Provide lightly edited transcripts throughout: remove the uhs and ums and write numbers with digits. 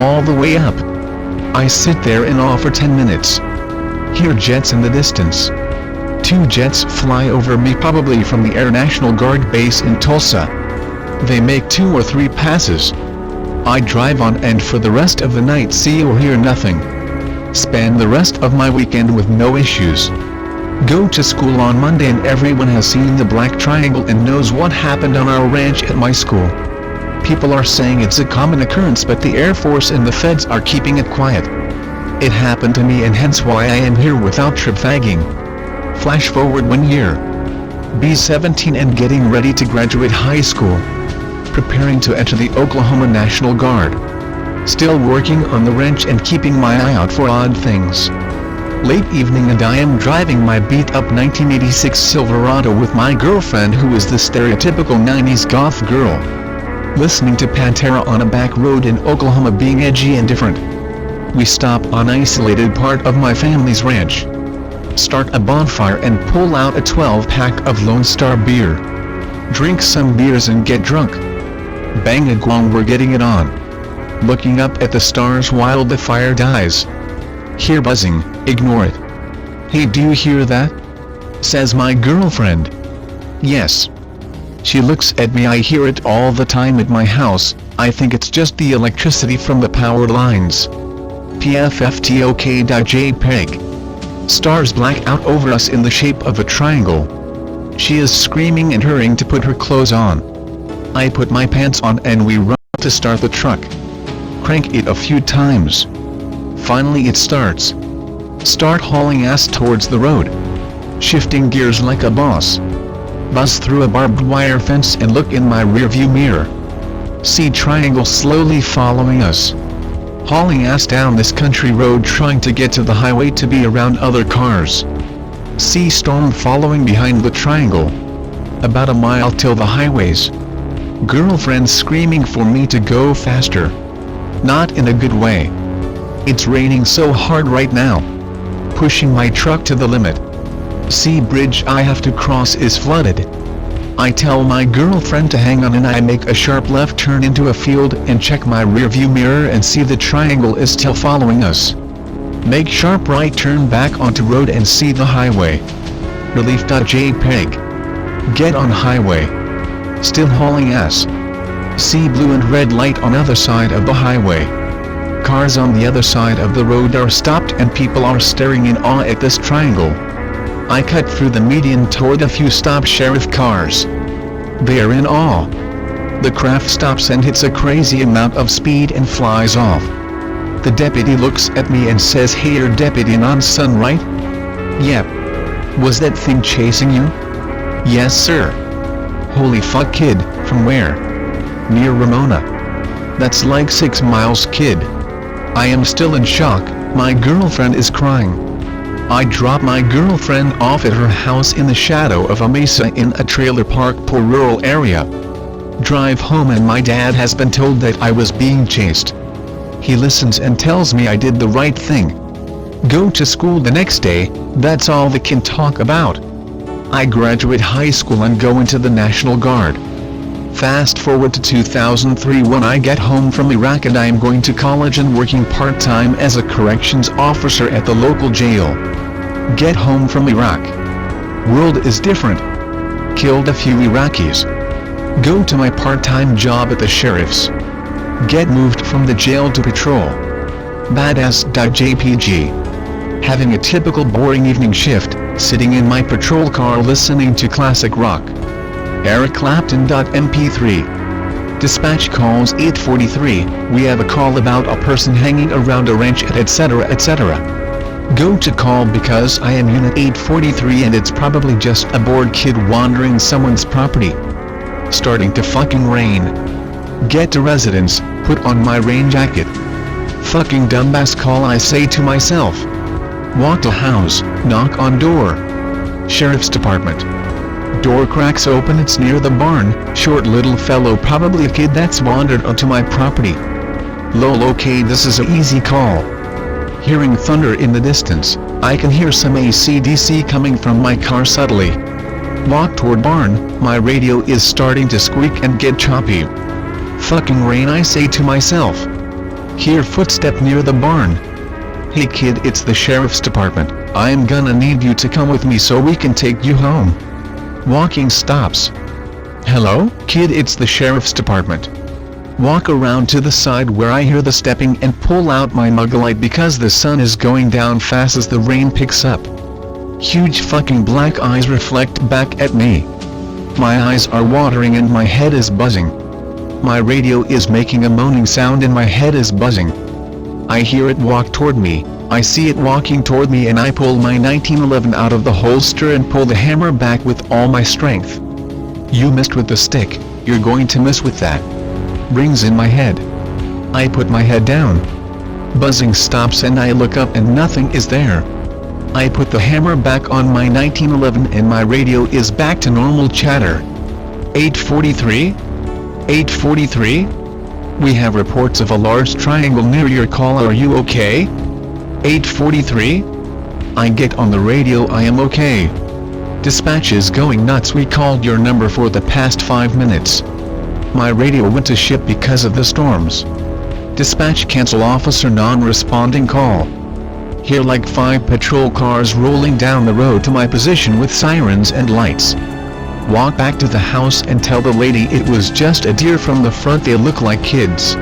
all the way up. I sit there in awe for 10 minutes. Hear jets in the distance. 2 jets fly over me, probably from the Air National Guard base in Tulsa. They make 2 or 3 passes. I drive on and for the rest of the night see or hear nothing. Spend the rest of my weekend with no issues. Go to school on Monday and everyone has seen the black triangle and knows what happened on our ranch at my school. People are saying it's a common occurrence, but the Air Force and the feds are keeping it quiet. It happened to me and hence why I am here without trip-fagging. Flash forward 1 year. Be 17 and getting ready to graduate high school. Preparing to enter the Oklahoma National Guard. Still working on the ranch and keeping my eye out for odd things. Late evening and I am driving my beat-up 1986 Silverado with my girlfriend, who is the stereotypical 90s goth girl. Listening to Pantera on a back road in Oklahoma, being edgy and different. We stop on an isolated part of my family's ranch. Start a bonfire and pull out a 12-pack of Lone Star beer. Drink some beers and get drunk. Bang a gong, we're getting it on. Looking up at the stars while the fire dies. Hear buzzing, ignore it. Hey, do you hear that? Says my girlfriend. Yes. She looks at me. I hear it all the time at my house. I think it's just the electricity from the power lines. PFFTOK.JPEG. Stars black out over us in the shape of a triangle. She is screaming and hurrying to put her clothes on. I put my pants on and we run to start the truck. Crank it a few times. Finally it starts. Start hauling ass towards the road. Shifting gears like a boss. Buzz through a barbed wire fence and look in my rearview mirror. See triangle slowly following us. Hauling ass down this country road trying to get to the highway to be around other cars. See storm following behind the triangle. About a mile till the highways. Girlfriend screaming for me to go faster. Not in a good way. It's raining so hard right now. Pushing my truck to the limit. See bridge I have to cross is flooded. I tell my girlfriend to hang on and I make a sharp left turn into a field and check my rearview mirror and see the triangle is still following us. Make sharp right turn back onto road and see the highway. Relief.jpg. Get on highway. Still hauling ass. See blue and red light on other side of the highway. Cars on the other side of the road are stopped and people are staring in awe at this triangle. I cut through the median toward a few stop sheriff cars. They are in awe. The craft stops and hits a crazy amount of speed and flies off. The deputy looks at me and says, "Hey, you're Deputy Nonson, right?" "Yep." "Was that thing chasing you?" "Yes, sir." "Holy fuck, kid, from where?" "Near Ramona." "That's like 6 miles, kid." I am still in shock. My girlfriend is crying. I drop my girlfriend off at her house in the shadow of a mesa in a trailer park, poor rural area. Drive home and my dad has been told that I was being chased. He listens and tells me I did the right thing. Go to school the next day, that's all they can talk about. I graduate high school and go into the National Guard. Fast forward to 2003 when I get home from Iraq and I am going to college and working part-time as a corrections officer at the local jail. Get home from Iraq. World is different. Killed a few Iraqis. Go to my part-time job at the sheriff's. Get moved from the jail to patrol. Badass.jpg. Having a typical boring evening shift, sitting in my patrol car listening to classic rock. Eric Clapton.mp3. Dispatch calls 843, we have a call about a person hanging around a ranch at etc. etc. Go to call because I am unit 843 and it's probably just a bored kid wandering someone's property. Starting to fucking rain. Get to residence, put on my rain jacket. Fucking dumbass call, I say to myself. Walk to house, knock on door. Sheriff's Department. Door cracks open, it's near the barn, short little fellow, probably a kid that's wandered onto my property. Lol, okay, this is an easy call. Hearing thunder in the distance, I can hear some AC/DC coming from my car subtly. Walk toward barn, my radio is starting to squeak and get choppy. Fucking rain, I say to myself. Hear footstep near the barn. Hey kid, it's the sheriff's department. I'm gonna need you to come with me so we can take you home. Walking stops. Hello, kid, it's the sheriff's department. Walk around to the side where I hear the stepping and pull out my mug light because the sun is going down fast as the rain picks up. Huge fucking black eyes reflect back at me. My eyes are watering and my head is buzzing. My radio is making a moaning sound and my head is buzzing. I hear it walk toward me, I see it walking toward me, and I pull my 1911 out of the holster and pull the hammer back with all my strength. You missed with the stick, you're going to miss with that. Rings in my head. I put my head down. Buzzing stops and I look up and nothing is there. I put the hammer back on my 1911 and my radio is back to normal chatter. 8:43? 8:43? We have reports of a large triangle near your call, are you okay? 8:43? I get on the radio, I am okay. Dispatch is going nuts, we called your number for the past 5 minutes. My radio went to shit because of the storms. Dispatch cancel, officer non-responding call. Hear like 5 patrol cars rolling down the road to my position with sirens and lights. Walk back to the house and tell the lady it was just a deer from the front, they look like kids.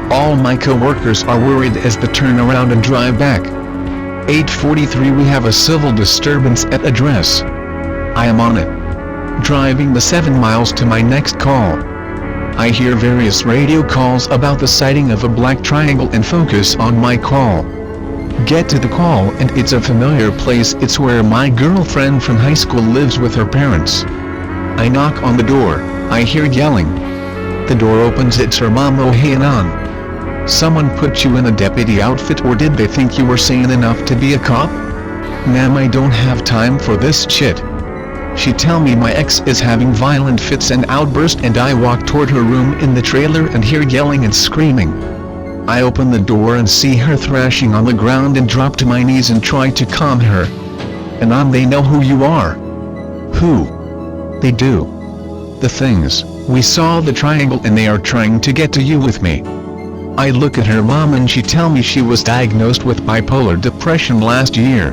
All my co-workers are worried as they turn around and drive back. 8:43 we have a civil disturbance at address. I am on it. Driving the 7 miles to my next call. I hear various radio calls about the sighting of a black triangle and focus on my call. Get to the call and it's a familiar place, it's where my girlfriend from high school lives with her parents. I knock on the door, I hear yelling. The door opens, it's her mom. Oh hey Anon. Someone put you in a deputy outfit, or did they think you were sane enough to be a cop? Ma'am, I don't have time for this shit. She tell me my ex is having violent fits and outburst, and I walk toward her room in the trailer and hear yelling and screaming. I open the door and see her thrashing on the ground and drop to my knees and try to calm her. Anon, they know who you are. Who? They do. The things, we saw the triangle and they are trying to get to you with me. I look at her mom and she tell me she was diagnosed with bipolar depression last year.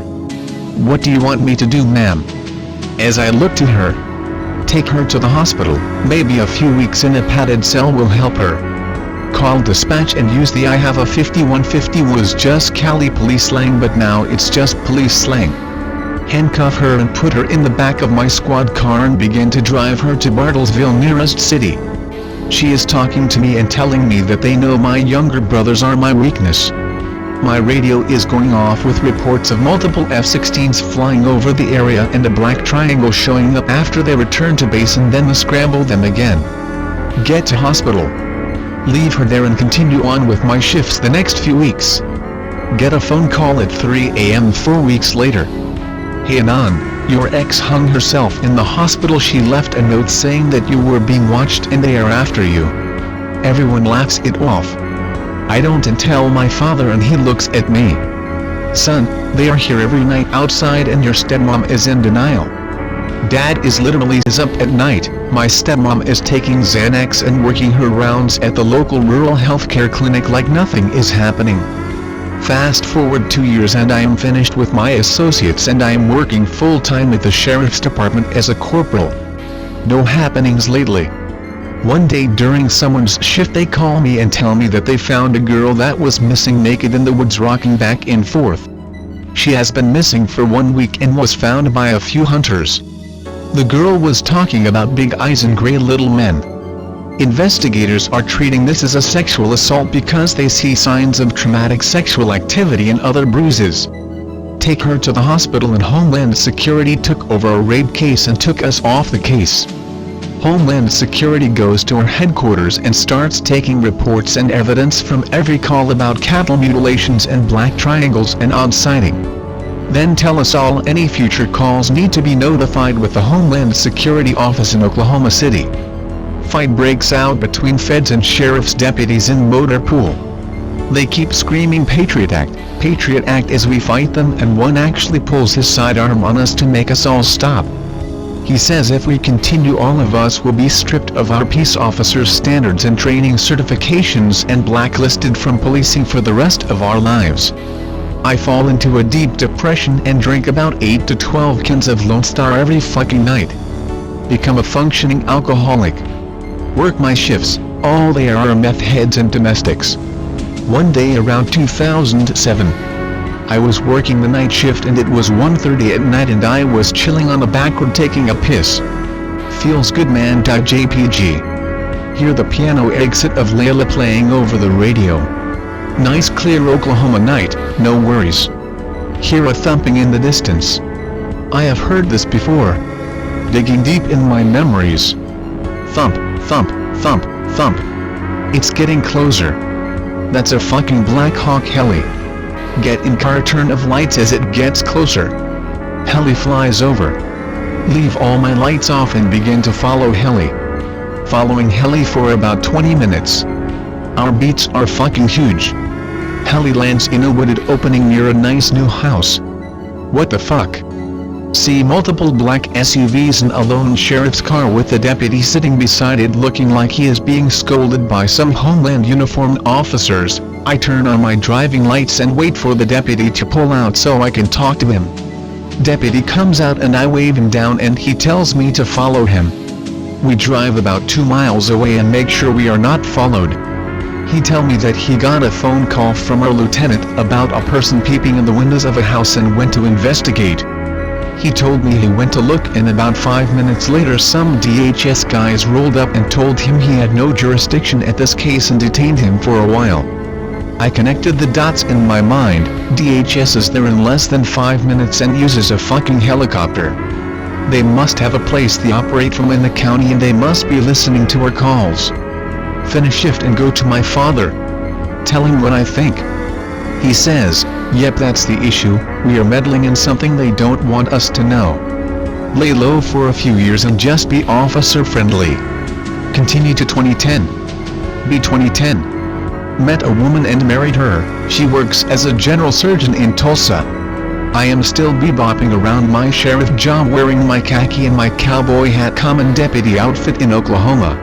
What do you want me to do, ma'am? As I look to her. Take her to the hospital, maybe a few weeks in a padded cell will help her. Call dispatch and use the I have a 5150 was just Cali police slang, but now it's just police slang. Handcuff her and put her in the back of my squad car and begin to drive her to Bartlesville, nearest city. She is talking to me and telling me that they know my younger brothers are my weakness. My radio is going off with reports of multiple F-16s flying over the area and a black triangle showing up after they return to base and then scramble them again. Get to hospital. Leave her there and continue on with my shifts the next few weeks. Get a phone call at 3 a.m. 4 weeks later. Hey Anon, your ex hung herself in the hospital. She left a note saying that you were being watched and they are after you. Everyone laughs it off. I don't and tell my father and he looks at me. Son, they are here every night outside and your stepmom is in denial. Dad is literally up at night. My stepmom is taking Xanax and working her rounds at the local rural healthcare clinic like nothing is happening. Fast forward 2 years and I am finished with my associates and I am working full-time at the sheriff's department as a corporal. No happenings lately. One day during someone's shift they call me and tell me that they found a girl that was missing naked in the woods rocking back and forth. She has been missing for 1 week and was found by a few hunters. The girl was talking about big eyes and gray little men. Investigators are treating this as a sexual assault because they see signs of traumatic sexual activity and other bruises. Take her to the hospital and Homeland Security took over a rape case and took us off the case. Homeland Security goes to our headquarters and starts taking reports and evidence from every call about cattle mutilations and black triangles and odd sighting. Then tell us all any future calls need to be notified with the Homeland Security office in Oklahoma City. Fight breaks out between feds and sheriff's deputies in Motor Pool. They keep screaming Patriot Act as we fight them, and one actually pulls his sidearm on us to make us all stop. He says if we continue all of us will be stripped of our peace officers' standards and training certifications and blacklisted from policing for the rest of our lives. I fall into a deep depression and drink about 8 to 12 cans of Lone Star every fucking night. Become a functioning alcoholic. Work my shifts, all they are meth heads and domestics. One day around 2007, I was working the night shift and it was 1:30 at night and I was chilling on the backroom taking a piss. Feels good man. JPG. Hear the piano exit of Layla playing over the radio. Nice clear Oklahoma night, no worries. Hear a thumping in the distance. I have heard this before. Digging deep in my memories. Thump, thump, thump, thump. It's getting closer. That's a fucking Black Hawk heli. Get in car, turn of lights as it gets closer. Heli flies over. Leave all my lights off and begin to follow heli. Following heli for about 20 minutes. Our beats are fucking huge. Heli lands in a wooded opening near a nice new house. What the fuck? See multiple black SUVs and a lone sheriff's car with the deputy sitting beside it looking like he is being scolded by some Homeland uniformed officers. I turn on my driving lights and wait for the deputy to pull out so I can talk to him. Deputy comes out and I wave him down and he tells me to follow him. We drive about 2 miles away and make sure we are not followed. He tell me that he got a phone call from our lieutenant about a person peeping in the windows of a house and went to investigate. He told me he went to look and about 5 minutes later some DHS guys rolled up and told him he had no jurisdiction at this case and detained him for a while. I connected the dots in my mind. DHS is there in less than 5 minutes and uses a fucking helicopter. They must have a place they operate from in the county and they must be listening to our calls. Finish shift and go to my father. Tell him what I think. He says, yep, that's the issue, we are meddling in something they don't want us to know. Lay low for a few years and just be officer friendly. Continue to 2010. Be 2010. Met a woman and married her. She works as a general surgeon in Tulsa. I am still bebopping around my sheriff job wearing my khaki and my cowboy hat common deputy outfit in Oklahoma.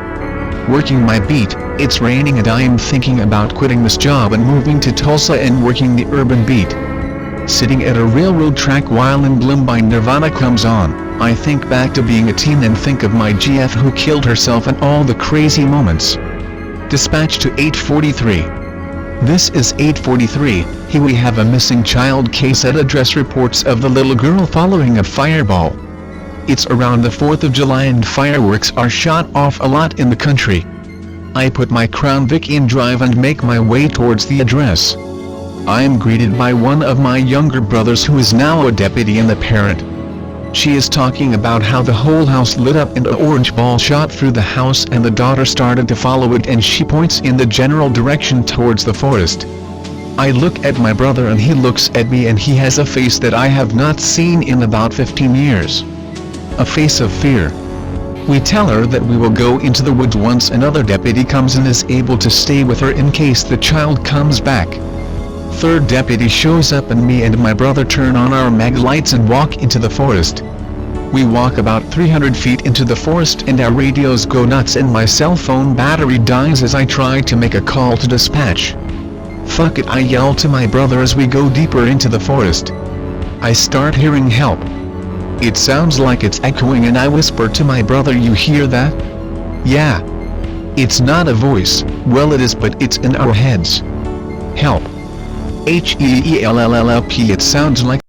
Working my beat, it's raining and I am thinking about quitting this job and moving to Tulsa and working the urban beat. Sitting at a railroad track while In Bloom by Nirvana comes on, I think back to being a teen and think of my GF who killed herself and all the crazy moments. Dispatch to 843. This is 843, here we have a missing child case at address reports of the little girl following a fireball. It's around the 4th of July and fireworks are shot off a lot in the country. I put my Crown Vic in drive and make my way towards the address. I am greeted by one of my younger brothers who is now a deputy and the parent. She is talking about how the whole house lit up and an orange ball shot through the house and the daughter started to follow it and she points in the general direction towards the forest. I look at my brother and he looks at me and he has a face that I have not seen in about 15 years. A face of fear. We tell her that we will go into the woods once another deputy comes and is able to stay with her in case the child comes back. Third deputy shows up and me and my brother turn on our mag lights and walk into the forest. We walk about 300 feet into the forest and our radios go nuts and my cell phone battery dies as I try to make a call to dispatch. Fuck it, I yell to my brother as we go deeper into the forest. I start hearing help. It sounds like it's echoing and I whisper to my brother, you hear that? Yeah. It's not a voice, well it is but it's in our heads. Help. HELLLP, it sounds like